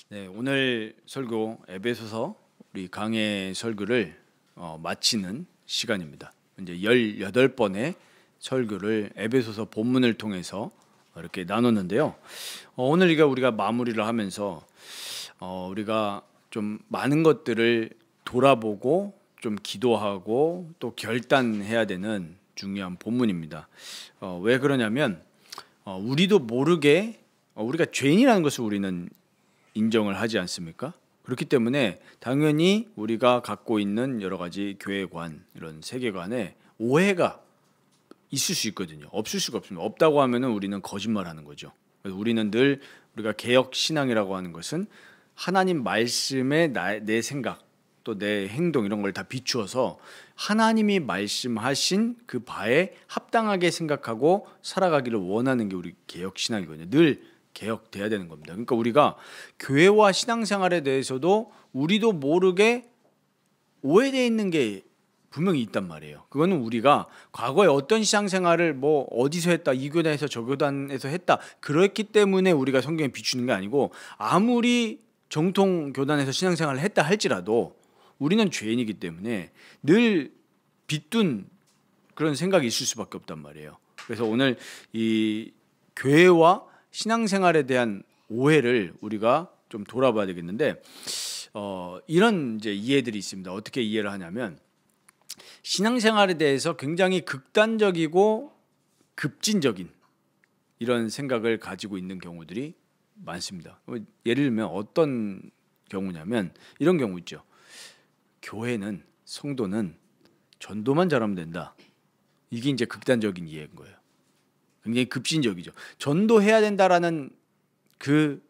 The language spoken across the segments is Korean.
네, 오늘 설교 에베소서 우리 강해 설교를 마치는 시간입니다. 이제 18번의 설교를 에베소서 본문을 통해서 이렇게 나눴는데요. 오늘 우리가 마무리를 하면서 우리가 좀 많은 것들을 돌아보고 좀 기도하고 또 결단해야 되는 중요한 본문입니다. 왜 그러냐면 우리도 모르게 우리가 죄인이라는 것을 우리는 인정을 하지 않습니까? 그렇기 때문에 당연히 우리가 갖고 있는 여러 가지 교회관, 이런 세계관에 오해가 있을 수 있거든요. 없을 수가 없습니다. 없다고 하면은 우리는 거짓말하는 거죠. 그래서 우리는 늘 우리가 개혁 신앙이라고 하는 것은 하나님 말씀에 내 생각 또 내 행동 이런 걸 다 비추어서 하나님이 말씀하신 그 바에 합당하게 생각하고 살아가기를 원하는 게 우리 개혁 신앙이거든요. 늘 개혁돼야 되는 겁니다. 그러니까 우리가 교회와 신앙생활에 대해서도 우리도 모르게 오해되어 있는 게 분명히 있단 말이에요. 그거는 우리가 과거에 어떤 신앙생활을 뭐 어디서 했다, 이 교단에서 저 교단에서 했다 그렇기 때문에 우리가 성경에 비추는 게 아니고, 아무리 정통 교단에서 신앙생활을 했다 할지라도 우리는 죄인이기 때문에 늘 빗둔 그런 생각이 있을 수밖에 없단 말이에요. 그래서 오늘 이 교회와 신앙생활에 대한 오해를 우리가 좀 돌아봐야 되겠는데, 이런 이제 이해들이 있습니다. 어떻게 이해를 하냐면, 신앙생활에 대해서 굉장히 극단적이고 급진적인 이런 생각을 가지고 있는 경우들이 많습니다. 예를 들면 어떤 경우냐면 이런 경우 있죠. 교회는, 성도는 전도만 잘하면 된다. 이게 이제 극단적인 이해인 거예요. 굉장히 급진적이죠. 전도해야 된다라는 그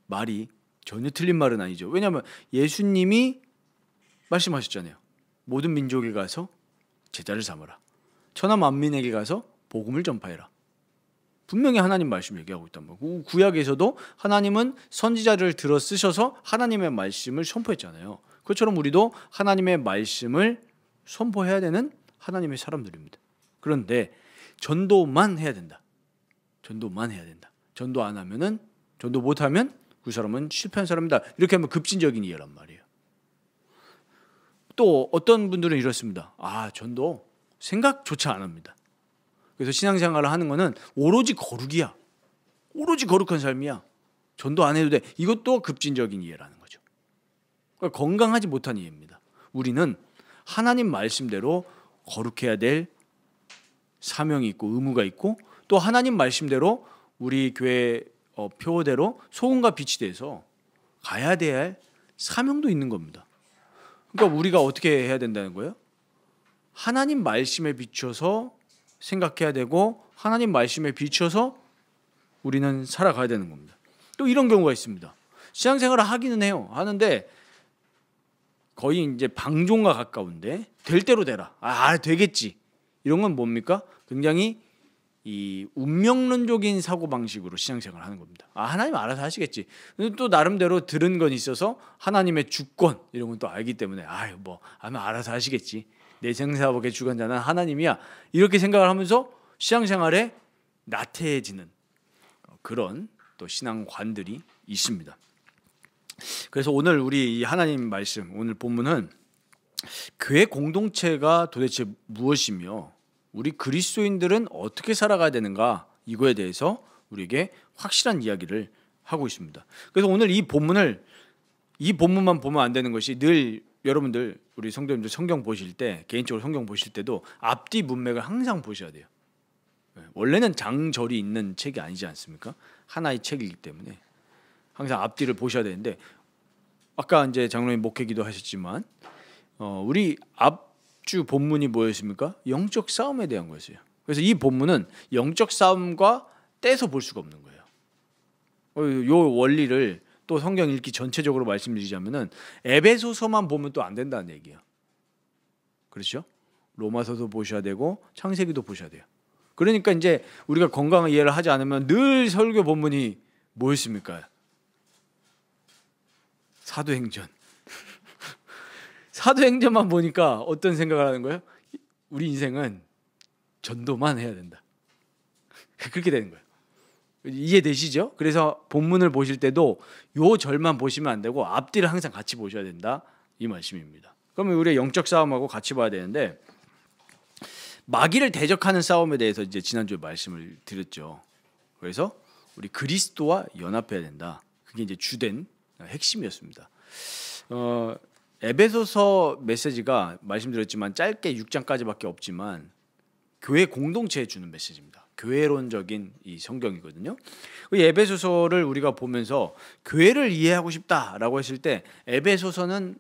말이 전혀 틀린 말은 아니죠. 왜냐하면 예수님이 말씀하셨잖아요. 모든 민족에 가서 제자를 삼으라. 천하 만민에게 가서 복음을 전파해라. 분명히 하나님 말씀 얘기하고 있단 말이에요. 구약에서도 하나님은 선지자를 들어 쓰셔서 하나님의 말씀을 선포했잖아요. 그것처럼 우리도 하나님의 말씀을 선포해야 되는 하나님의 사람들입니다. 그런데 전도만 해야 된다. 전도만 해야 된다. 전도 안 하면은, 전도 못 하면 그 사람은 실패한 사람이다. 이렇게 하면 급진적인 이해란 말이에요. 또 어떤 분들은 이렇습니다. 전도 생각조차 안 합니다. 그래서 신앙생활을 하는 거는 오로지 거룩이야. 오로지 거룩한 삶이야. 전도 안 해도 돼. 이것도 급진적인 이해라는 거죠. 그러니까 건강하지 못한 이해입니다. 우리는 하나님 말씀대로 거룩해야 될 사명이 있고 의무가 있고, 또 하나님 말씀대로 우리 교회 표대로 소금과 빛이 돼서 가야 될 사명도 있는 겁니다. 그러니까 우리가 어떻게 해야 된다는 거예요? 하나님 말씀에 비춰서 생각해야 되고, 하나님 말씀에 비춰서 우리는 살아가야 되는 겁니다. 또 이런 경우가 있습니다. 신앙생활을 하기는 해요. 하는데 거의 이제 방종과 가까운데 될 대로 되라. 되겠지. 이런 건 뭡니까? 굉장히 이 운명론적인 사고 방식으로 신앙생활을 하는 겁니다. 하나님 알아서 하시겠지. 또 나름대로 들은 건 있어서 하나님의 주권 이런 건 또 알기 때문에 하면 알아서 하시겠지. 내 생사복의 주관자는 하나님이야. 이렇게 생각을 하면서 신앙생활에 나태해지는 그런 또 신앙관들이 있습니다. 그래서 오늘 우리 이 하나님 말씀, 오늘 본문은 교회 공동체가 도대체 무엇이며 우리 그리스도인들은 어떻게 살아가야 되는가, 이거에 대해서 우리에게 확실한 이야기를 하고 있습니다. 그래서 오늘 이 본문만 보면 안 되는 것이, 늘 여러분들 우리 성도님들 성경 보실 때, 개인적으로 성경 보실 때도 앞뒤 문맥을 항상 보셔야 돼요. 원래는 장절이 있는 책이 아니지 않습니까? 하나의 책이기 때문에 항상 앞뒤를 보셔야 되는데, 아까 이제 장로님 목회기도 하셨지만 우리 앞주 본문이 뭐였습니까? 영적 싸움에 대한 것이에요. 그래서 이 본문은 영적 싸움과 떼서 볼 수가 없는 거예요. 요 원리를 또 성경 읽기 전체적으로 말씀드리자면은 에베소서만 보면 또 안 된다는 얘기예요. 그렇죠? 로마서도 보셔야 되고 창세기도 보셔야 돼요. 그러니까 이제 우리가 건강한 이해를 하지 않으면 늘 설교 본문이 뭐였습니까? 사도행전. 사도행전만 보니까 어떤 생각을 하는 거예요? 우리 인생은 전도만 해야 된다. 그렇게 되는 거예요. 이해되시죠? 그래서 본문을 보실 때도 요 절만 보시면 안 되고 앞뒤를 항상 같이 보셔야 된다, 이 말씀입니다. 그러면 우리의 영적 싸움하고 같이 봐야 되는데, 마귀를 대적하는 싸움에 대해서 이제 지난주에 말씀을 드렸죠. 그래서 우리 그리스도와 연합해야 된다. 그게 이제 주된 핵심이었습니다. 에베소서 메시지가 말씀드렸지만 짧게 6장까지밖에 없지만 교회 공동체에 주는 메시지입니다. 교회론적인 이 성경이거든요. 이 에베소서를 우리가 보면서 교회를 이해하고 싶다라고 했을 때 에베소서는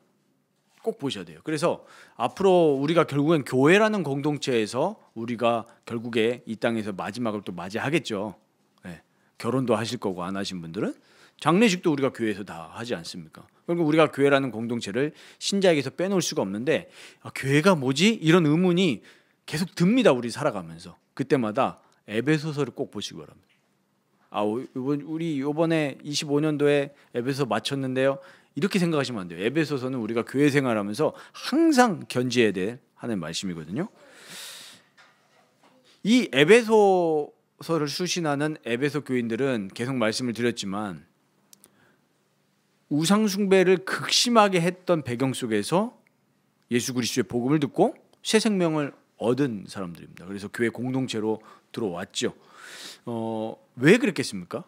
꼭 보셔야 돼요. 그래서 앞으로 우리가 결국엔 교회라는 공동체에서 우리가 결국에 이 땅에서 마지막을 또 맞이하겠죠. 네. 결혼도 하실 거고, 안 하신 분들은 장례식도 우리가 교회에서 다 하지 않습니까? 그리고 우리가 교회라는 공동체를 신자에게서 빼놓을 수가 없는데, 교회가 뭐지? 이런 의문이 계속 듭니다. 우리 살아가면서. 그때마다 에베소서를 꼭 보시기 바랍니다. 우리 이번에 25년도에 에베소서 마쳤는데요, 이렇게 생각하시면 안 돼요. 에베소서는 우리가 교회 생활하면서 항상 견지해야 될 하나님의 말씀이거든요. 이 에베소서를 수신하는 에베소 교인들은 계속 말씀을 드렸지만 우상 숭배를 극심하게 했던 배경 속에서 예수 그리스도의 복음을 듣고 새 생명을 얻은 사람들입니다. 그래서 교회 공동체로 들어왔죠. 왜 그랬겠습니까?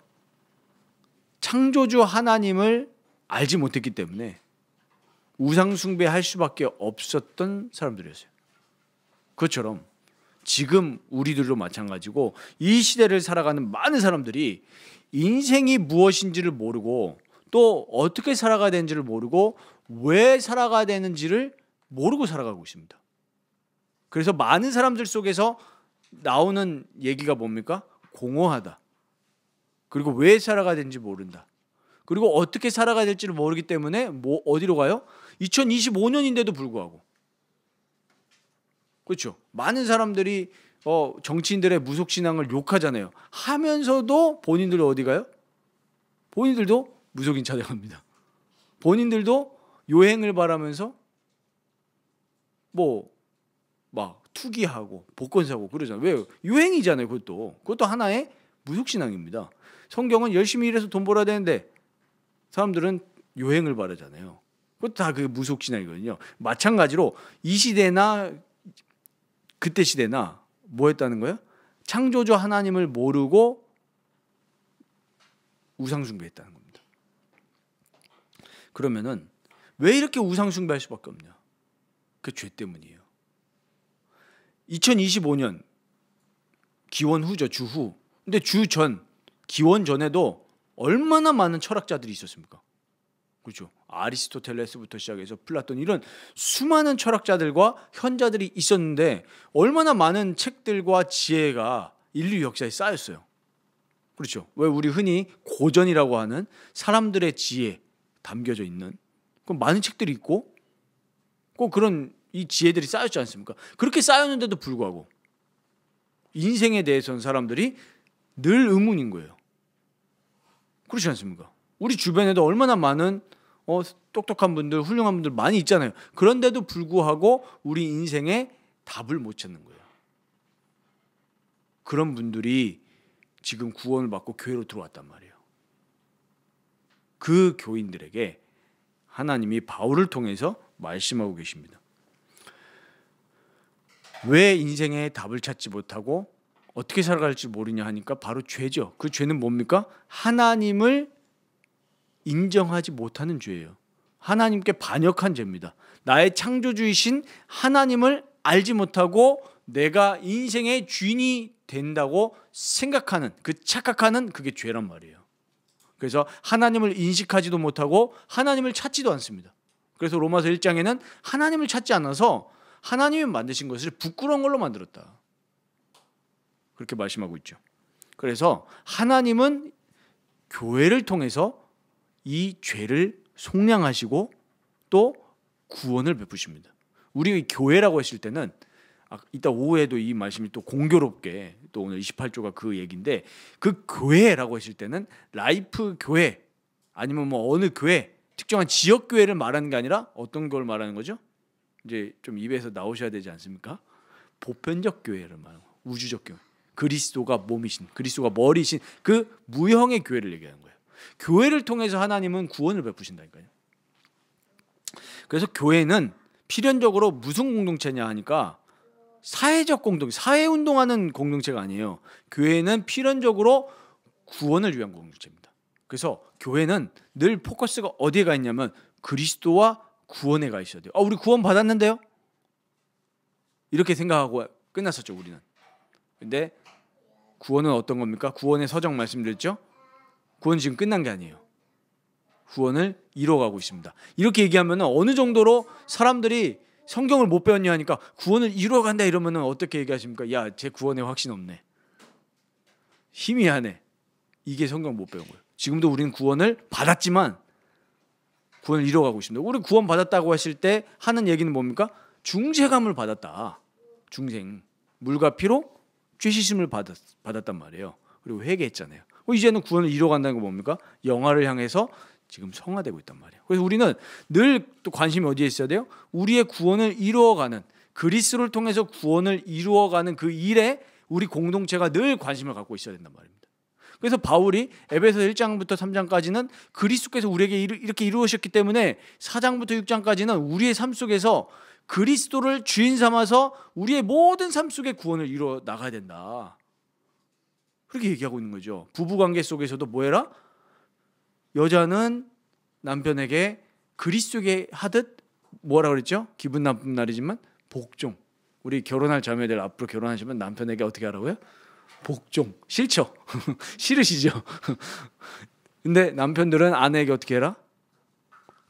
창조주 하나님을 알지 못했기 때문에 우상 숭배할 수밖에 없었던 사람들이었어요. 그것처럼 지금 우리들도 마찬가지고 이 시대를 살아가는 많은 사람들이 인생이 무엇인지를 모르고 또 어떻게 살아가야 되는지를 모르고 왜 살아가야 되는지를 모르고 살아가고 있습니다. 그래서 많은 사람들 속에서 나오는 얘기가 뭡니까? 공허하다. 그리고 왜 살아가야 되는지 모른다. 그리고 어떻게 살아가야 될지를 모르기 때문에 어디로 가요? 2025년인데도 불구하고. 그렇죠. 많은 사람들이 정치인들의 무속신앙을 욕하잖아요. 하면서도 본인들 어디 가요? 본인들도 무속인 찾아갑니다. 본인들도 요행을 바라면서 막 투기하고 복권 사고 그러잖아요. 왜요? 요행이잖아요. 그것도 하나의 무속신앙입니다. 성경은 열심히 일해서 돈 벌어야 되는데 사람들은 요행을 바라잖아요. 그것도 다 그 무속신앙이거든요. 마찬가지로 이 시대나 그때 시대나 뭐 했다는 거예요? 창조주 하나님을 모르고 우상숭배했다는 겁니다. 그러면은 왜 이렇게 우상숭배할 수밖에 없냐? 그 죄 때문이에요. 2025년 기원 후죠. 주후. 근데 주전, 기원 전에도 얼마나 많은 철학자들이 있었습니까? 그렇죠. 아리스토텔레스부터 시작해서 플라톤, 이런 수많은 철학자들과 현자들이 있었는데 얼마나 많은 책들과 지혜가 인류 역사에 쌓였어요. 그렇죠. 왜 우리 흔히 고전이라고 하는 사람들의 지혜 담겨져 있는 그런 많은 책들이 있고 꼭 그런 이 지혜들이 쌓였지 않습니까? 그렇게 쌓였는데도 불구하고 인생에 대해서는 사람들이 늘 의문인 거예요. 그렇지 않습니까? 우리 주변에도 얼마나 많은 똑똑한 분들, 훌륭한 분들 많이 있잖아요. 그런데도 불구하고 우리 인생에 답을 못 찾는 거예요. 그런 분들이 지금 구원을 받고 교회로 들어왔단 말이에요. 그 교인들에게 하나님이 바울을 통해서 말씀하고 계십니다. 왜 인생에 답을 찾지 못하고 어떻게 살아갈지 모르냐 하니까 바로 죄죠. 그 죄는 뭡니까? 하나님을 인정하지 못하는 죄예요. 하나님께 반역한 죄입니다. 나의 창조주이신 하나님을 알지 못하고 내가 인생의 주인이 된다고 생각하는, 착각하는 그게 죄란 말이에요. 그래서 하나님을 인식하지도 못하고 하나님을 찾지도 않습니다. 그래서 로마서 1장에는 하나님을 찾지 않아서 하나님이 만드신 것을 부끄러운 걸로 만들었다. 그렇게 말씀하고 있죠. 그래서 하나님은 교회를 통해서 이 죄를 속량하시고 또 구원을 베푸십니다. 우리 교회라고 했을 때는 이따 오후에도 이 말씀이 또 공교롭게 또 오늘 28조가 그 얘기인데, 그 교회라고 했을 때는 라이프 교회 아니면 어느 교회, 특정한 지역 교회를 말하는 게 아니라 어떤 걸 말하는 거죠? 이제 좀 입에서 나오셔야 되지 않습니까? 보편적 교회를 말하는 거예요. 우주적 교회. 그리스도가 몸이신, 그리스도가 머리신 그 무형의 교회를 얘기하는 거예요. 교회를 통해서 하나님은 구원을 베푸신다니까요. 그래서 교회는 필연적으로 무슨 공동체냐 하니까 사회적 공동체, 사회운동하는 공동체가 아니에요. 교회는 필연적으로 구원을 위한 공동체입니다. 그래서 교회는 늘 포커스가 어디에 가 있냐면 그리스도와 구원에 가 있어야 돼요. 우리 구원 받았는데요? 이렇게 생각하고 끝났었죠, 우리는. 근데 구원은 어떤 겁니까? 구원의 서정 말씀드렸죠? 구원 지금 끝난 게 아니에요. 구원을 이뤄가고 있습니다. 이렇게 얘기하면 어느 정도로 사람들이 성경을 못 배웠냐 하니까 구원을 이루어간다 이러면 어떻게 얘기하십니까? 야, 제 구원에 확신 없네. 희미하네. 이게 성경 못 배운 거예요. 지금도 우리는 구원을 받았지만 구원을 이뤄가고 있습니다. 우리 구원 받았다고 했을 때 하는 얘기는 뭡니까? 중생함을 받았다. 중생. 물과 피로 죄 씻음을 받았단 말이에요. 그리고 회개했잖아요. 이제는 구원을 이뤄간다는 거 뭡니까? 영화를 향해서 지금 성화되고 있단 말이에요. 그래서 우리는 늘 또 관심이 어디에 있어야 돼요? 우리의 구원을 이루어가는, 그리스도를 통해서 구원을 이루어가는 그 일에 우리 공동체가 늘 관심을 갖고 있어야 된단 말입니다. 그래서 바울이 에베소 1장부터 3장까지는 그리스도께서 우리에게 이렇게 이루으셨기 때문에 4장부터 6장까지는 우리의 삶 속에서 그리스도를 주인 삼아서 우리의 모든 삶 속에 구원을 이루어 나가야 된다. 그렇게 얘기하고 있는 거죠. 부부관계 속에서도 뭐 해라? 여자는 남편에게 그리스도에게 하듯 뭐라 그랬죠? 기분 나쁜 날이지만 복종. 우리 결혼할 자매들 앞으로 결혼하시면 남편에게 어떻게 하라고요? 복종. 싫죠? 싫으시죠? 근데 남편들은 아내에게 어떻게 해라?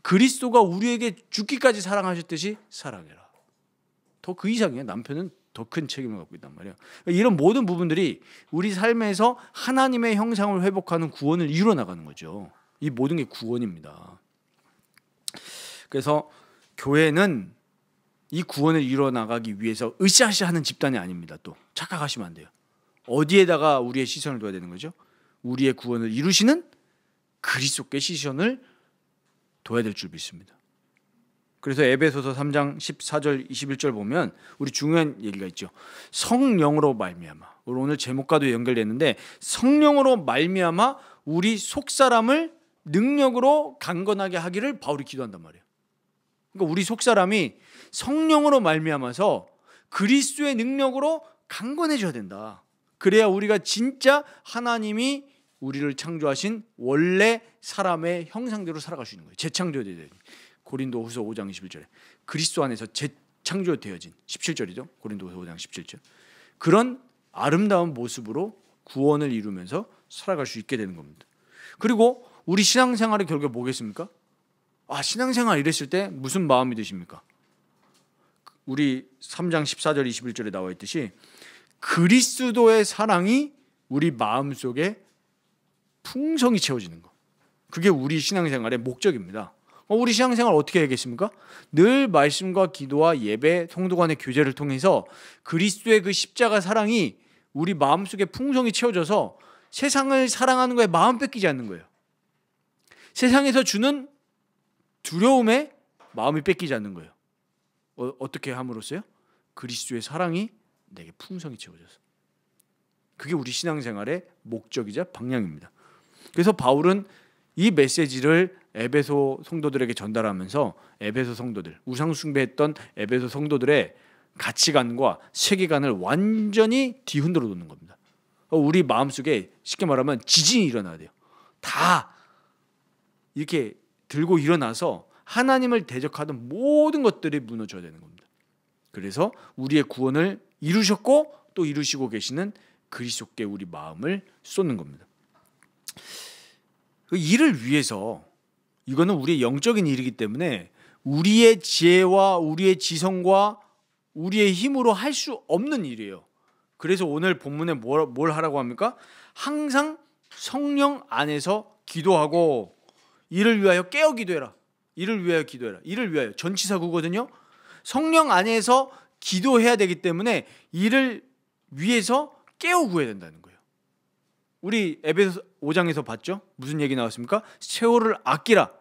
그리스도가 우리에게 죽기까지 사랑하셨듯이 사랑해라. 더 그 이상이에요. 남편은 더 큰 책임을 갖고 있단 말이에요. 이런 모든 부분들이 우리 삶에서 하나님의 형상을 회복하는 구원을 이루어 나가는 거죠. 이 모든 게 구원입니다. 그래서 교회는 이 구원을 이루어 나가기 위해서 으쌰으쌰하는 집단이 아닙니다. 또 착각하시면 안 돼요. 어디에다가 우리의 시선을 둬야 되는 거죠? 우리의 구원을 이루시는 그리스도께 시선을 둬야 될 줄 믿습니다. 그래서 에베소서 3장 14절 21절 보면 우리 중요한 얘기가 있죠. 성령으로 말미암아. 우리 오늘 제목과도 연결됐는데 성령으로 말미암아 우리 속사람을 능력으로 강건하게 하기를 바울이 기도한단 말이에요. 그러니까 우리 속사람이 성령으로 말미암아서 그리스도의 능력으로 강건해져야 된다. 그래야 우리가 진짜 하나님이 우리를 창조하신 원래 사람의 형상대로 살아갈 수 있는 거예요. 재창조되어야 돼요. 고린도후서 5장 21절에 그리스도 안에서 재창조되어진 17절이죠. 고린도후서 5장 17절. 그런 아름다운 모습으로 구원을 이루면서 살아갈 수 있게 되는 겁니다. 그리고 우리 신앙생활의 결과 뭐겠습니까? 신앙생활 이랬을 때 무슨 마음이 드십니까? 우리 3장 14절 21절에 나와 있듯이 그리스도의 사랑이 우리 마음속에 풍성히 채워지는 것. 그게 우리 신앙생활의 목적입니다. 우리 신앙생활 어떻게 해야겠습니까? 늘 말씀과 기도와 예배, 성도 간의 교제를 통해서 그리스도의 그 십자가 사랑이 우리 마음속에 풍성히 채워져서 세상을 사랑하는 거에 마음 뺏기지 않는 거예요. 세상에서 주는 두려움에 마음이 뺏기지 않는 거예요. 어떻게 함으로써요? 그리스도의 사랑이 내게 풍성히 채워져서. 그게 우리 신앙생활의 목적이자 방향입니다. 그래서 바울은 이 메시지를 에베소 성도들에게 전달하면서 에베소 성도들, 우상 숭배했던 에베소 성도들의 가치관과 세계관을 완전히 뒤흔들어 놓는 겁니다. 우리 마음속에 쉽게 말하면 지진이 일어나야 돼요. 다 이렇게 들고 일어나서 하나님을 대적하던 모든 것들이 무너져야 되는 겁니다. 그래서 우리의 구원을 이루셨고 또 이루시고 계시는 그리스도께 우리 마음을 쏟는 겁니다. 그 일을 위해서 이거는 우리의 영적인 일이기 때문에 우리의 지혜와 우리의 지성과 우리의 힘으로 할 수 없는 일이에요. 그래서 오늘 본문에 뭘 하라고 합니까? 항상 성령 안에서 기도하고 이를 위하여 깨어 기도해라. 이를 위하여 기도해라. 이를 위하여 전치사구거든요. 성령 안에서 기도해야 되기 때문에 이를 위해서 깨어 구해야 된다는 거예요. 우리 에베소 5장에서 봤죠? 무슨 얘기 나왔습니까? 세월을 아끼라.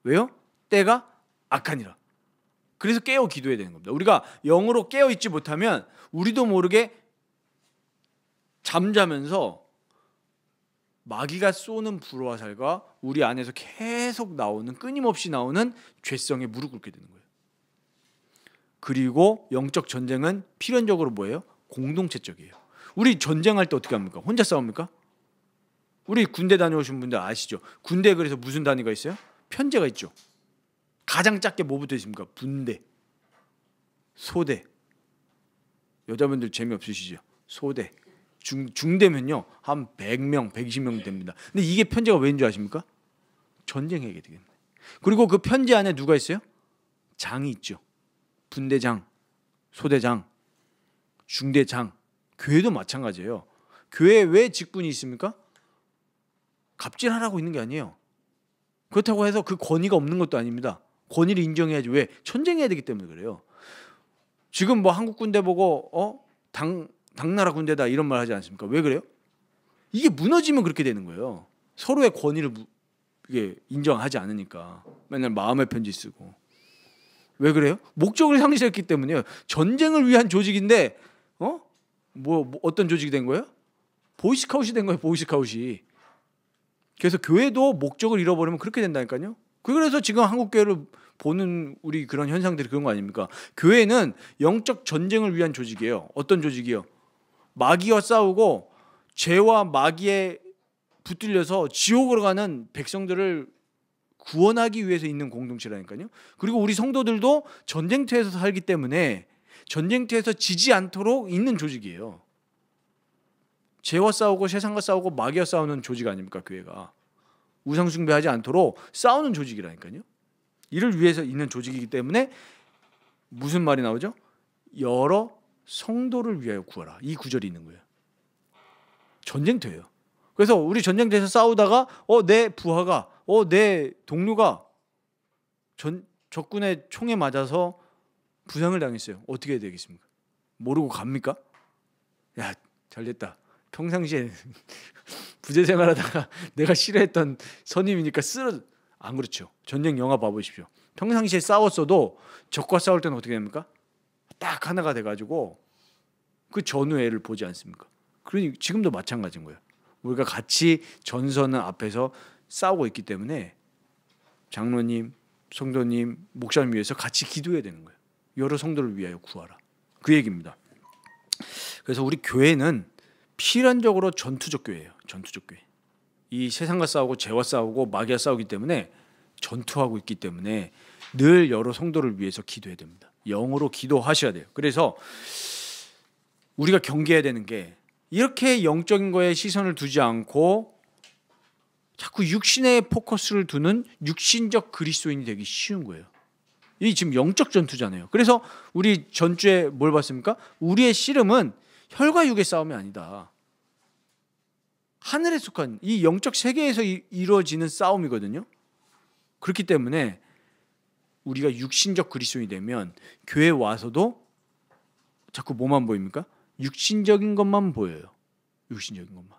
왜요? 때가 악하니라. 그래서 깨어 기도해야 되는 겁니다. 우리가 영으로 깨어 있지 못하면 우리도 모르게 잠자면서 마귀가 쏘는 불화살과 우리 안에서 계속 나오는 끊임없이 나오는 죄성에 무릎 꿇게 되는 거예요. 그리고 영적 전쟁은 필연적으로 뭐예요? 공동체적이에요. 우리 전쟁할 때 어떻게 합니까? 혼자 싸웁니까? 우리 군대 다녀오신 분들 아시죠? 군대에 그래서 무슨 단위가 있어요? 편제가 있죠. 가장 작게 뭐부터 있습니까? 분대, 소대. 여자분들 재미없으시죠? 소대. 중대면요 한 100명, 120명 됩니다. 근데 이게 편제가 왜인 줄 아십니까? 전쟁하게 되기 때문에. 그리고 그 편제 안에 누가 있어요? 장이 있죠. 분대장, 소대장, 중대장. 교회도 마찬가지예요. 교회에 왜 직분이 있습니까? 갑질하라고 있는 게 아니에요. 그렇다고 해서 그 권위가 없는 것도 아닙니다. 권위를 인정해야지. 왜? 전쟁해야 되기 때문에 그래요. 지금 뭐 한국 군대 보고 당나라 군대다 이런 말 하지 않습니까? 왜 그래요? 이게 무너지면 그렇게 되는 거예요. 서로의 권위를 이게 인정하지 않으니까 맨날 마음의 편지 쓰고. 왜 그래요? 목적을 상실했기 때문이에요. 전쟁을 위한 조직인데 뭐 어떤 조직이 된 거예요? 보이스카웃이 된 거예요. 보이스카웃이. 그래서 교회도 목적을 잃어버리면 그렇게 된다니까요. 그래서 지금 한국 교회를 보는 우리 그런 현상들이 그런 거 아닙니까? 교회는 영적 전쟁을 위한 조직이에요. 어떤 조직이요? 마귀와 싸우고 죄와 마귀에 붙들려서 지옥으로 가는 백성들을 구원하기 위해서 있는 공동체라니까요. 그리고 우리 성도들도 전쟁터에서 살기 때문에 전쟁터에서 지지 않도록 있는 조직이에요. 죄와 싸우고 세상과 싸우고 마귀와 싸우는 조직 아닙니까? 교회가. 우상 숭배하지 않도록 싸우는 조직이라니까요. 이를 위해서 있는 조직이기 때문에 무슨 말이 나오죠? 여러 성도를 위하여 구하라. 이 구절이 있는 거예요. 전쟁터예요. 그래서 우리 전쟁터에서 싸우다가 내 부하가 내 동료가 적군의 총에 맞아서 부상을 당했어요. 어떻게 해야 되겠습니까? 모르고 갑니까? 야, 잘됐다. 평상시에 부재 생활하다가 내가 싫어했던 선임이니까 안 그렇죠. 전쟁 영화 봐보십시오. 평상시에 싸웠어도 적과 싸울 때는 어떻게 됩니까? 딱 하나가 돼가지고 그 전후회를 보지 않습니까? 그러니 지금도 마찬가지인 거예요. 우리가 같이 전선 앞에서 싸우고 있기 때문에 장로님, 성도님, 목사님 위해서 같이 기도해야 되는 거예요. 여러 성도를 위하여 구하라. 그 얘기입니다. 그래서 우리 교회는 필연적으로 전투적 교회예요. 전투적 교회. 이 세상과 싸우고 죄와 싸우고 마귀와 싸우기 때문에 전투하고 있기 때문에 늘 여러 성도를 위해서 기도해야 됩니다. 영으로 기도하셔야 돼요. 그래서 우리가 경계해야 되는 게 이렇게 영적인 거에 시선을 두지 않고 자꾸 육신에 포커스를 두는 육신적 그리스도인이 되기 쉬운 거예요. 이 지금 영적 전투잖아요. 그래서 우리 전주에 뭘 봤습니까? 우리의 씨름은 혈과 육의 싸움이 아니다. 하늘에 속한 이 영적 세계에서 이루어지는 싸움이거든요. 그렇기 때문에 우리가 육신적 그리스도인이 되면 교회에 와서도 자꾸 뭐만 보입니까? 육신적인 것만 보여요. 육신적인 것만.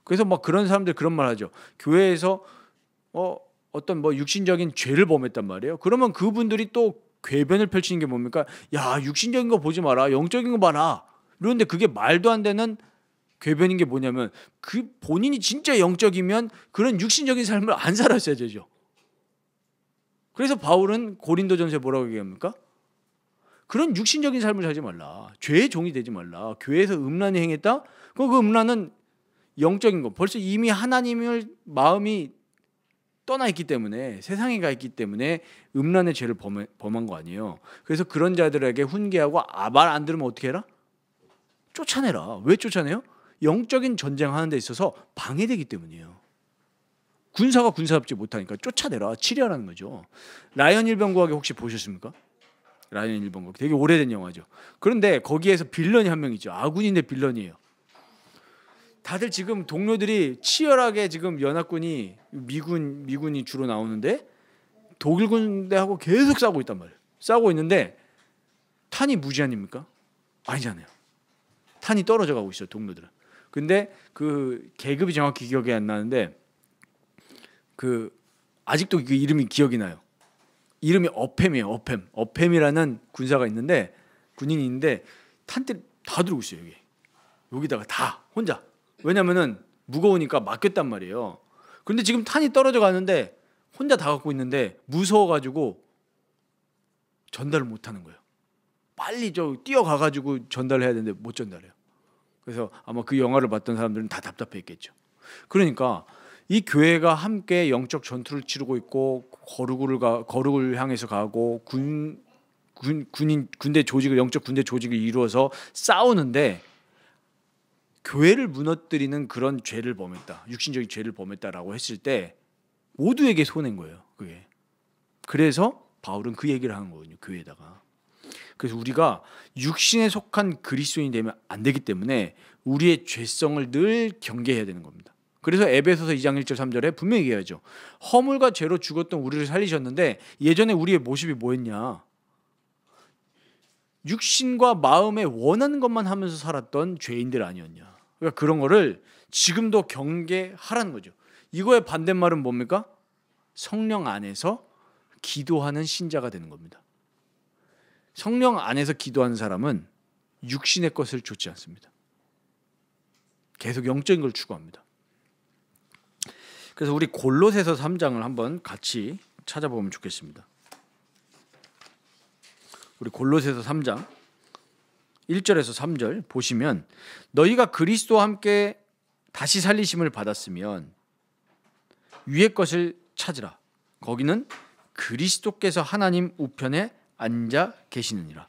그래서 막 그런 사람들 그런 말 하죠. 교회에서 어떤 뭐 육신적인 죄를 범했단 말이에요. 그러면 그분들이 또 궤변을 펼치는 게 뭡니까? 야, 육신적인 거 보지 마라. 영적인 거 봐라. 그런데 그게 말도 안 되는 궤변인 게 뭐냐면 그 본인이 진짜 영적이면 그런 육신적인 삶을 안 살았어야 되죠. 그래서 바울은 고린도전서에 뭐라고 얘기합니까? 그런 육신적인 삶을 살지 말라. 죄의 종이 되지 말라. 교회에서 음란히 행했다? 그 음란은 영적인 거. 벌써 이미 하나님을 마음이 떠나 있기 때문에 세상에 가 있기 때문에 음란의 죄를 범한 거 아니에요. 그래서 그런 자들에게 훈계하고 말 안 들으면 어떻게 해라? 쫓아내라. 왜 쫓아내요? 영적인 전쟁하는 데 있어서 방해되기 때문이에요. 군사가 군사답지 못하니까 쫓아내라. 치려라는 거죠. 라이언 일병구하기 혹시 보셨습니까? 라이언 일병구하기 되게 오래된 영화죠. 그런데 거기에서 빌런이 한 명 있죠. 아군인데 빌런이에요. 다들 지금 동료들이 치열하게 지금 연합군이 미군이 주로 나오는데 독일 군대하고 계속 싸우고 있단 말이에요. 싸우고 있는데 탄이 무제한입니까? 아니잖아요. 탄이 떨어져 가고 있어요. 동료들은. 근데 그 계급이 정확히 기억이 안 나는데 그 아직도 그 이름이 기억이 나요. 이름이 어팸이에요. 어팸이라는 군사가 있는데 군인이 있는데 탄들이 다 들고 있어요. 여기 여기다가 다 혼자. 왜냐면은 무거우니까 맡겼단 말이에요. 그런데 지금 탄이 떨어져 가는데 혼자 다 갖고 있는데 무서워가지고 전달을 못하는 거예요. 빨리 뛰어가가지고 전달을 해야 되는데 못 전달해요. 그래서 아마 그 영화를 봤던 사람들은 다 답답했겠죠. 그러니까 이 교회가 함께 영적 전투를 치르고 있고 거룩을 향해서 가고 군대 조직을 영적 군대 조직을 이루어서 싸우는데 교회를 무너뜨리는 그런 죄를 범했다. 육신적인 죄를 범했다라고 했을 때 모두에게 손해인 거예요. 그게. 그래서 바울은 그 얘기를 하는 거거든요. 교회에다가. 그래서 우리가 육신에 속한 그리스도인이 되면 안 되기 때문에 우리의 죄성을 늘 경계해야 되는 겁니다. 그래서 에베소서 2장 1절 3절에 분명히 얘기하죠. 허물과 죄로 죽었던 우리를 살리셨는데 예전에 우리의 모습이 뭐였냐? 육신과 마음에 원하는 것만 하면서 살았던 죄인들 아니었냐? 그러니까 그런 거를 지금도 경계하라는 거죠. 이거의 반대말은 뭡니까? 성령 안에서 기도하는 신자가 되는 겁니다. 성령 안에서 기도하는 사람은 육신의 것을 좇지 않습니다. 계속 영적인 걸 추구합니다. 그래서 우리 골로새서 3장을 한번 같이 찾아보면 좋겠습니다. 우리 골로새서 3장 1절에서 3절 보시면 너희가 그리스도와 함께 다시 살리심을 받았으면 위의 것을 찾으라. 거기는 그리스도께서 하나님 우편에 앉아 계시느니라.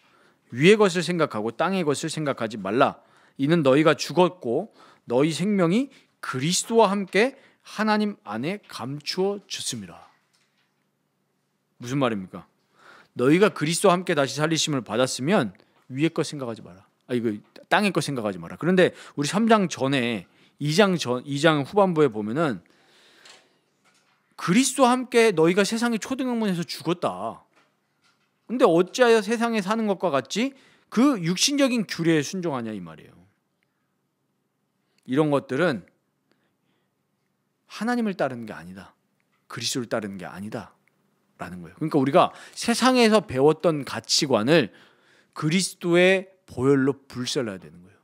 위의 것을 생각하고 땅의 것을 생각하지 말라. 이는 너희가 죽었고 너희 생명이 그리스도와 함께 하나님 안에 감추어 졌음이라. 무슨 말입니까? 너희가 그리스도와 함께 다시 살리심을 받았으면 위의 것 생각하지 마라. 이거 땅의 것 생각하지 마라. 그런데 우리 3장 전에 2장 후반부에 보면은 그리스도와 함께 너희가 세상의 초등학문에서 죽었다. 근데 어찌하여 세상에 사는 것과 같이 그 육신적인 규례에 순종하냐 이 말이에요. 이런 것들은 하나님을 따르는 게 아니다. 그리스도를 따르는 게 아니다. 라는 거예요. 그러니까 우리가 세상에서 배웠던 가치관을 그리스도의 보혈로 불살라야 되는 거예요.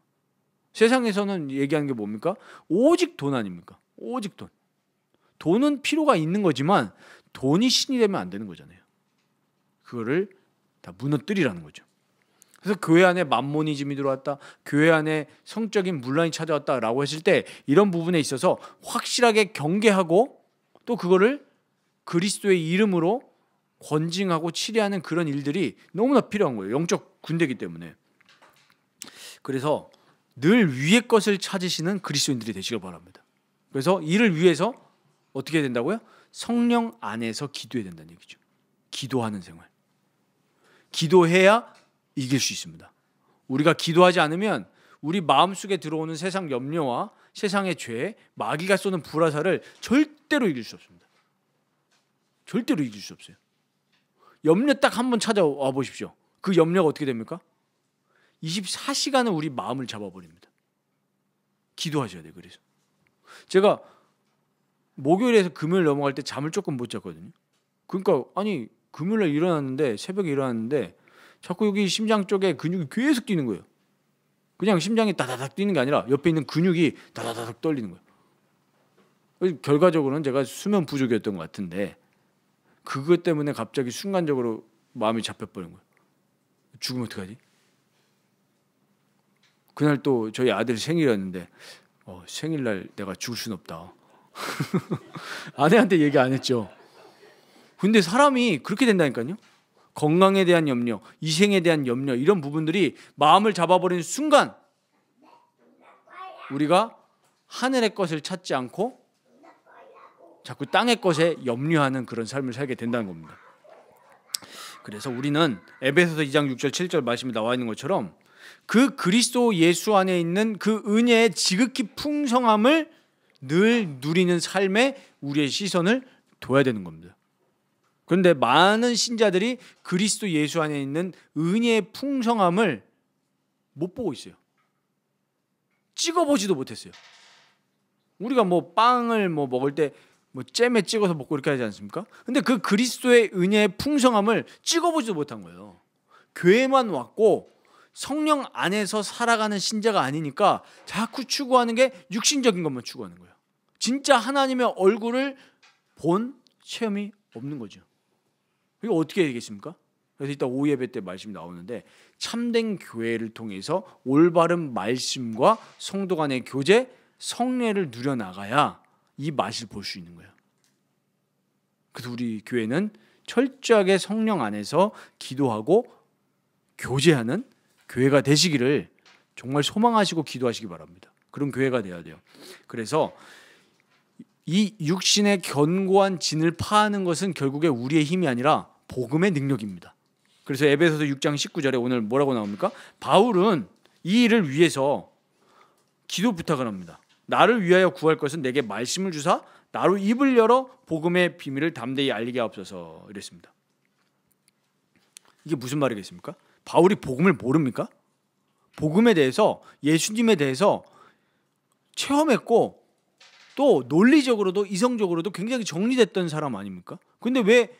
세상에서는 얘기하는 게 뭡니까? 오직 돈 아닙니까? 오직 돈. 돈은 필요가 있는 거지만 돈이 신이 되면 안 되는 거잖아요. 그거를 다 무너뜨리라는 거죠. 그래서 교회 안에 맘모니즘이 들어왔다, 교회 안에 성적인 문란이 찾아왔다라고 했을 때 이런 부분에 있어서 확실하게 경계하고 또 그거를 그리스도의 이름으로 권징하고 치리하는 그런 일들이 너무나 필요한 거예요. 영적 군대이기 때문에. 그래서 늘 위의 것을 찾으시는 그리스도인들이 되시길 바랍니다. 그래서 이를 위해서 어떻게 해야 된다고요? 성령 안에서 기도해야 된다는 얘기죠. 기도하는 생활. 기도해야 이길 수 있습니다. 우리가 기도하지 않으면 우리 마음속에 들어오는 세상 염려와 세상의 죄, 마귀가 쏘는 불화살을 절대로 이길 수 없습니다. 절대로 이길 수 없어요. 염려 딱 한 번 찾아와 보십시오. 그 염려가 어떻게 됩니까? 24시간을 우리 마음을 잡아버립니다. 기도하셔야 돼요. 그래서 제가 목요일에서 금요일 넘어갈 때 잠을 조금 못 잤거든요. 그러니까 아니 금요일날 일어났는데 새벽에 일어났는데 자꾸 여기 심장 쪽에 근육이 계속 뛰는 거예요. 그냥 심장이 다다닥 뛰는 게 아니라 옆에 있는 근육이 다다닥 떨리는 거예요. 결과적으로는 제가 수면 부족이었던 것 같은데 그것 때문에 갑자기 순간적으로 마음이 잡혀버린 거예요. 죽으면 어떡하지? 그날 또 저희 아들 생일이었는데 생일날 내가 죽을 순 없다. 아내한테 얘기 안 했죠. 근데 사람이 그렇게 된다니까요. 건강에 대한 염려, 이생에 대한 염려 이런 부분들이 마음을 잡아버리는 순간 우리가 하늘의 것을 찾지 않고 자꾸 땅의 것에 염려하는 그런 삶을 살게 된다는 겁니다. 그래서 우리는 에베소서 2장 6절 7절 말씀이 나와 있는 것처럼 그 그리스도 예수 안에 있는 그 은혜의 지극히 풍성함을 늘 누리는 삶에 우리의 시선을 둬야 되는 겁니다. 그런데 많은 신자들이 그리스도 예수 안에 있는 은혜의 풍성함을 못 보고 있어요. 찍어보지도 못했어요. 우리가 뭐 빵을 먹을 때 뭐 잼에 찍어서 먹고 이렇게 하지 않습니까? 근데 그 그리스도의 은혜의 풍성함을 찍어보지도 못한 거예요. 교회만 왔고 성령 안에서 살아가는 신자가 아니니까 자꾸 추구하는 게 육신적인 것만 추구하는 거예요. 진짜 하나님의 얼굴을 본 체험이 없는 거죠. 이거 어떻게 되겠습니까? 그래서 이따 오후 예배 때 말씀이 나오는데 참된 교회를 통해서 올바른 말씀과 성도 간의 교제, 성례를 누려나가야 이 맛을 볼 수 있는 거예요. 그래서 우리 교회는 철저하게 성령 안에서 기도하고 교제하는 교회가 되시기를 정말 소망하시고 기도하시기 바랍니다. 그런 교회가 돼야 돼요. 그래서 이 육신의 견고한 진을 파하는 것은 결국에 우리의 힘이 아니라 복음의 능력입니다. 그래서 에베소서 6장 19절에 오늘 뭐라고 나옵니까? 바울은 이 일을 위해서 기도 부탁을 합니다. 나를 위하여 구할 것은 내게 말씀을 주사 나로 입을 열어 복음의 비밀을 담대히 알리게 하옵소서 이랬습니다. 이게 무슨 말이겠습니까? 바울이 복음을 모릅니까? 복음에 대해서, 예수님에 대해서 체험했고 또 논리적으로도 이성적으로도 굉장히 정리됐던 사람 아닙니까? 근데 왜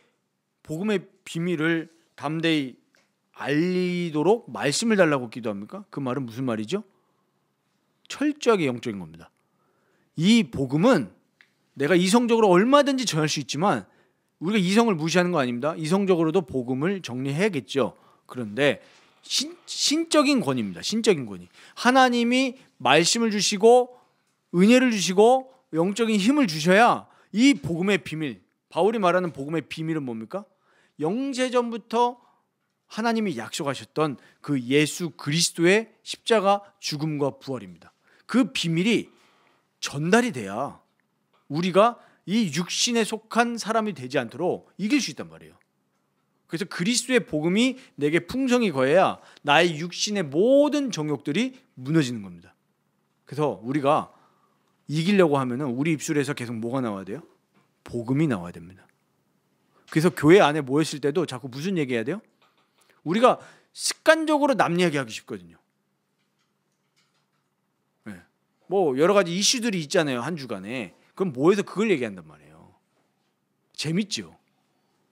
복음의 비밀을 담대히 알리도록 말씀을 달라고 기도합니까? 그 말은 무슨 말이죠? 철저하게 영적인 겁니다. 이 복음은 내가 이성적으로 얼마든지 전할 수 있지만 우리가 이성을 무시하는 거 아닙니다. 이성적으로도 복음을 정리해야겠죠. 그런데 신적인 권위입니다. 신적인 권위. 하나님이 말씀을 주시고 은혜를 주시고 영적인 힘을 주셔야 이 복음의 비밀, 바울이 말하는 복음의 비밀은 뭡니까? 영세전부터 하나님이 약속하셨던 그 예수 그리스도의 십자가 죽음과 부활입니다. 그 비밀이 전달이 돼야 우리가 이 육신에 속한 사람이 되지 않도록 이길 수 있단 말이에요. 그래서 그리스도의 복음이 내게 풍성히 거해야 나의 육신의 모든 정욕들이 무너지는 겁니다. 그래서 우리가 이기려고 하면은 우리 입술에서 계속 뭐가 나와야 돼요? 복음이 나와야 됩니다. 그래서 교회 안에 모였을 때도 자꾸 무슨 얘기해야 돼요? 우리가 습관적으로 남 얘기하기 쉽거든요. 네. 뭐 여러 가지 이슈들이 있잖아요, 한 주간에. 그럼 모여서 그걸 얘기한단 말이에요. 재밌죠.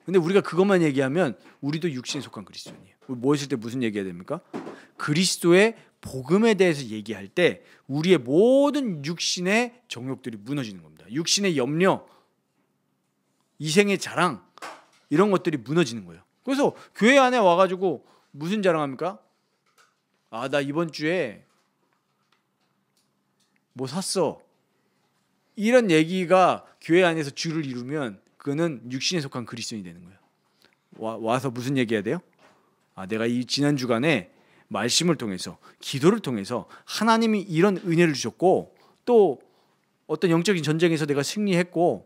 근데 우리가 그것만 얘기하면 우리도 육신에 속한 그리스도인이에요. 우리 모였을 때 무슨 얘기해야 됩니까? 그리스도의 복음에 대해서 얘기할 때 우리의 모든 육신의 정욕들이 무너지는 겁니다. 육신의 염려, 이생의 자랑 이런 것들이 무너지는 거예요. 그래서 교회 안에 와가지고 무슨 자랑합니까? 아, 나 이번 주에 뭐 샀어. 이런 얘기가 교회 안에서 주를 이루면 그는 육신에 속한 그리스도인이 되는 거예요. 와서 무슨 얘기해야 돼요? 아, 내가 이 지난 주간에 말씀을 통해서 기도를 통해서 하나님이 이런 은혜를 주셨고 또 어떤 영적인 전쟁에서 내가 승리했고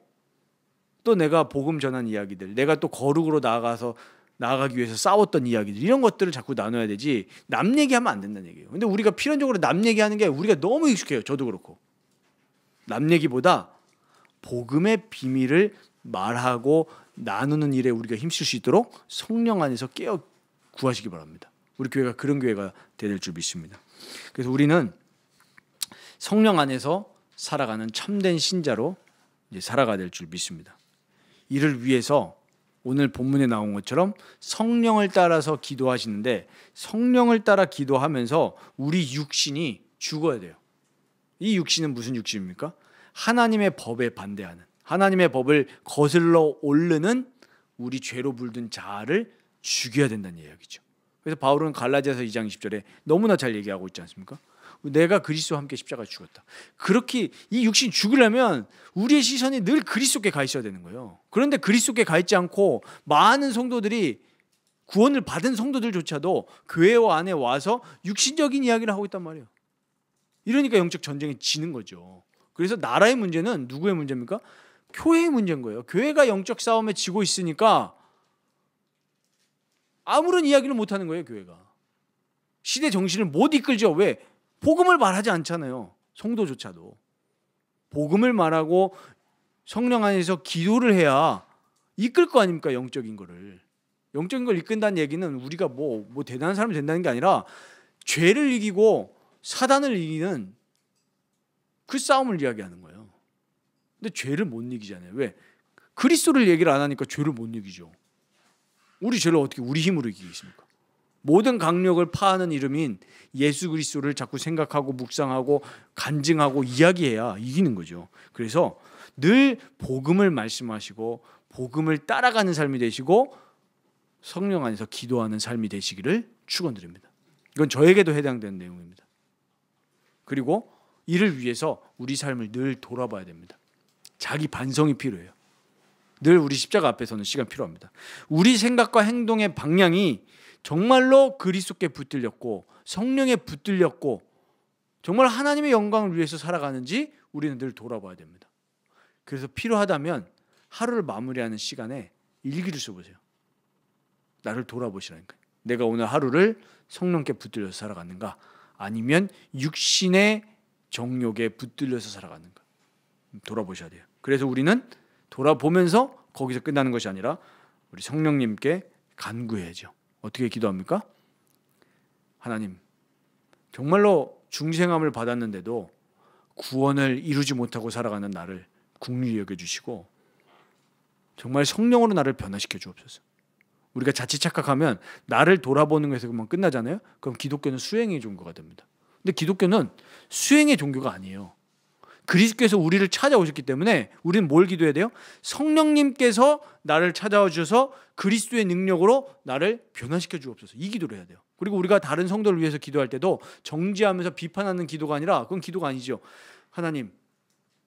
또 내가 복음 전한 이야기들, 내가 또 거룩으로 나아가기 위해서 싸웠던 이야기들, 이런 것들을 자꾸 나눠야 되지 남 얘기하면 안 된다는 얘기예요. 근데 우리가 필연적으로 남 얘기하는 게 우리가 너무 익숙해요. 저도 그렇고. 남 얘기보다 복음의 비밀을 말하고 나누는 일에 우리가 힘쓸 수 있도록 성령 안에서 깨어 구하시기 바랍니다. 우리 교회가 그런 교회가 될 줄 믿습니다. 그래서 우리는 성령 안에서 살아가는 참된 신자로 이제 살아가야 될 줄 믿습니다. 이를 위해서 오늘 본문에 나온 것처럼 성령을 따라서 기도하시는데 성령을 따라 기도하면서 우리 육신이 죽어야 돼요. 이 육신은 무슨 육신입니까? 하나님의 법에 반대하는, 하나님의 법을 거슬러 오르는 우리 죄로 물든 자아를 죽여야 된다는 이야기죠. 그래서 바울은 갈라디아서 2장 20절에 너무나 잘 얘기하고 있지 않습니까? 내가 그리스도와 함께 십자가에 죽었다. 그렇게 이 육신이 죽으려면 우리의 시선이 늘 그리스도께 가 있어야 되는 거예요. 그런데 그리스도께 가 있지 않고 많은 성도들이, 구원을 받은 성도들조차도 교회 안에 와서 육신적인 이야기를 하고 있단 말이에요. 이러니까 영적 전쟁이 지는 거죠. 그래서 나라의 문제는 누구의 문제입니까? 교회의 문제인 거예요. 교회가 영적 싸움에 지고 있으니까 아무런 이야기를 못하는 거예요. 교회가 시대 정신을 못 이끌죠. 왜? 복음을 말하지 않잖아요. 성도조차도 복음을 말하고 성령 안에서 기도를 해야 이끌 거 아닙니까? 영적인 거를. 영적인 걸 이끈다는 얘기는 우리가 뭐 대단한 사람이 된다는 게 아니라 죄를 이기고 사단을 이기는 그 싸움을 이야기하는 거예요. 근데 죄를 못 이기잖아요. 왜? 그리스도를 얘기를 안 하니까 죄를 못 이기죠. 우리 죄를 어떻게 우리 힘으로 이기겠습니까? 모든 강력을 파하는 이름인 예수 그리스도를 자꾸 생각하고 묵상하고 간증하고 이야기해야 이기는 거죠. 그래서 늘 복음을 말씀하시고 복음을 따라가는 삶이 되시고 성령 안에서 기도하는 삶이 되시기를 축원드립니다. 이건 저에게도 해당되는 내용입니다. 그리고 이를 위해서 우리 삶을 늘 돌아봐야 됩니다. 자기 반성이 필요해요. 늘 우리 십자가 앞에 서는 시간 필요합니다. 우리 생각과 행동의 방향이 정말로 그리스도께 붙들렸고 성령에 붙들렸고 정말 하나님의 영광을 위해서 살아가는지 우리는 늘 돌아봐야 됩니다. 그래서 필요하다면 하루를 마무리하는 시간에 일기를 써보세요. 나를 돌아보시라니까요. 내가 오늘 하루를 성령께 붙들려서 살아가는가, 아니면 육신의 정욕에 붙들려서 살아가는가 돌아보셔야 돼요. 그래서 우리는 돌아보면서 거기서 끝나는 것이 아니라 우리 성령님께 간구해야죠. 어떻게 기도합니까? 하나님, 정말로 중생함을 받았는데도 구원을 이루지 못하고 살아가는 나를 긍휼히 여겨주시고 정말 성령으로 나를 변화시켜 주옵소서. 우리가 자칫 착각하면 나를 돌아보는 것에서 그만 끝나잖아요. 그럼 기독교는 수행의 종교가 됩니다. 근데 기독교는 수행의 종교가 아니에요. 그리스도께서 우리를 찾아오셨기 때문에 우리는 뭘 기도해야 돼요? 성령님께서 나를 찾아와 주셔서 그리스도의 능력으로 나를 변화시켜 주옵소서. 이 기도를 해야 돼요. 그리고 우리가 다른 성도를 위해서 기도할 때도 정죄하면서 비판하는 기도가 아니라 그건 기도가 아니죠. 하나님,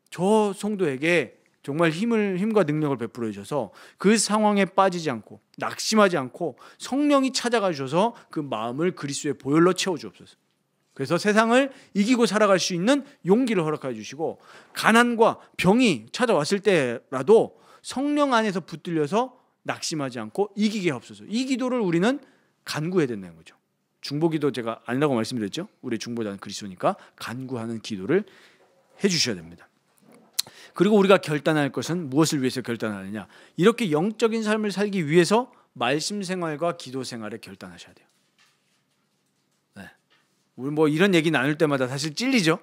저 성도에게 정말 힘과 능력을 베풀어 주셔서 그 상황에 빠지지 않고 낙심하지 않고 성령이 찾아가 주셔서 그 마음을 그리스도의 보혈로 채워 주옵소서. 그래서 세상을 이기고 살아갈 수 있는 용기를 허락해 주시고 가난과 병이 찾아왔을 때라도 성령 안에서 붙들려서 낙심하지 않고 이기게 하옵소서. 이 기도를 우리는 간구해야 된다는 거죠. 중보기도 제가 아니라고 말씀드렸죠. 우리 중보자는 그리스도니까 간구하는 기도를 해주셔야 됩니다. 그리고 우리가 결단할 것은 무엇을 위해서 결단하느냐, 이렇게 영적인 삶을 살기 위해서 말씀 생활과 기도 생활에 결단하셔야 돼요. 우리 뭐 이런 얘기 나눌 때마다 사실 찔리죠.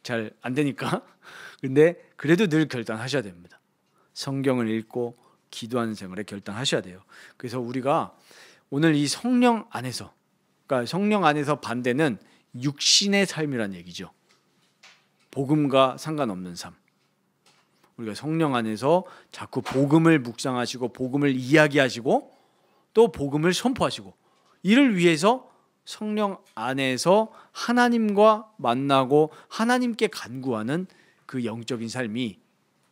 잘 안 되니까. 근데 그래도 늘 결단하셔야 됩니다. 성경을 읽고 기도하는 생활에 결단하셔야 돼요. 그래서 우리가 오늘 이 성령 안에서, 그러니까 성령 안에서 반대는 육신의 삶이란 얘기죠. 복음과 상관없는 삶. 우리가 성령 안에서 자꾸 복음을 묵상하시고 복음을 이야기하시고 또 복음을 선포하시고 이를 위해서 성령 안에서 하나님과 만나고 하나님께 간구하는 그 영적인 삶이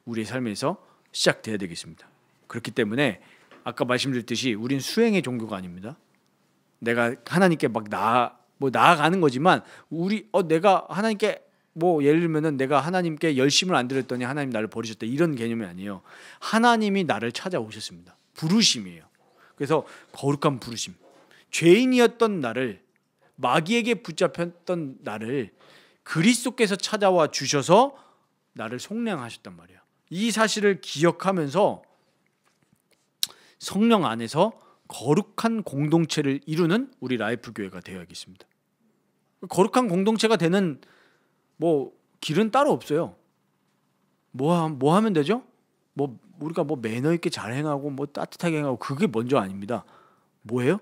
우리의 삶에서 시작돼야 되겠습니다. 그렇기 때문에 아까 말씀드렸듯이 우린 수행의 종교가 아닙니다. 내가 하나님께 막 나아가는 거지만 내가 하나님께 예를 들면은 내가 하나님께 열심을 안 드렸더니 하나님 나를 버리셨다 이런 개념이 아니에요. 하나님이 나를 찾아오셨습니다. 부르심이에요. 그래서 거룩한 부르심. 죄인이었던 나를, 마귀에게 붙잡혔던 나를 그리스도께서 찾아와 주셔서 나를 속량하셨단 말이에요. 이 사실을 기억하면서 성령 안에서 거룩한 공동체를 이루는 우리 라이프 교회가 되어야겠습니다. 거룩한 공동체가 되는 길은 따로 없어요. 뭐 하면 되죠? 우리가 매너 있게 잘 행하고 따뜻하게 행하고 그게 먼저 아닙니다. 뭐예요?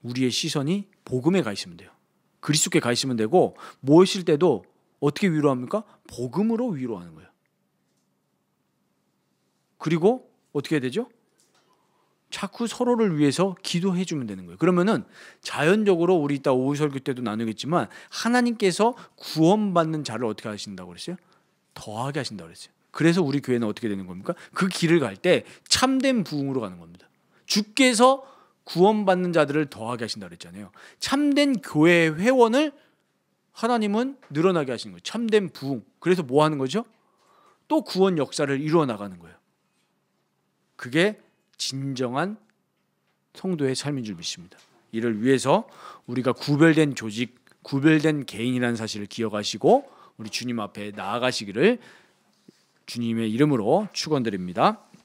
우리의 시선이 복음에 가 있으면 돼요. 그리스도께 가 있으면 되고 무엇일 때도 어떻게 위로합니까? 복음으로 위로하는 거예요. 그리고 어떻게 해야 되죠? 자꾸 서로를 위해서 기도해 주면 되는 거예요. 그러면은 자연적으로 우리 이따 오후 설교 때도 나누겠지만 하나님께서 구원받는 자를 어떻게 하신다고 그랬어요? 더하게 하신다고 그랬어요. 그래서 우리 교회는 어떻게 되는 겁니까? 그 길을 갈 때 참된 부흥으로 가는 겁니다. 주께서 구원받는 자들을 더하게 하신다고 그랬잖아요. 참된 교회 회원을 하나님은 늘어나게 하시는 거예요. 참된 부흥. 그래서 뭐 하는 거죠? 또 구원 역사를 이루어 나가는 거예요. 그게 진정한 성도의 삶인 줄 믿습니다. 이를 위해서 우리가 구별된 조직, 구별된 개인이라는 사실을 기억하시고 우리 주님 앞에 나아가시기를 주님의 이름으로 축원드립니다.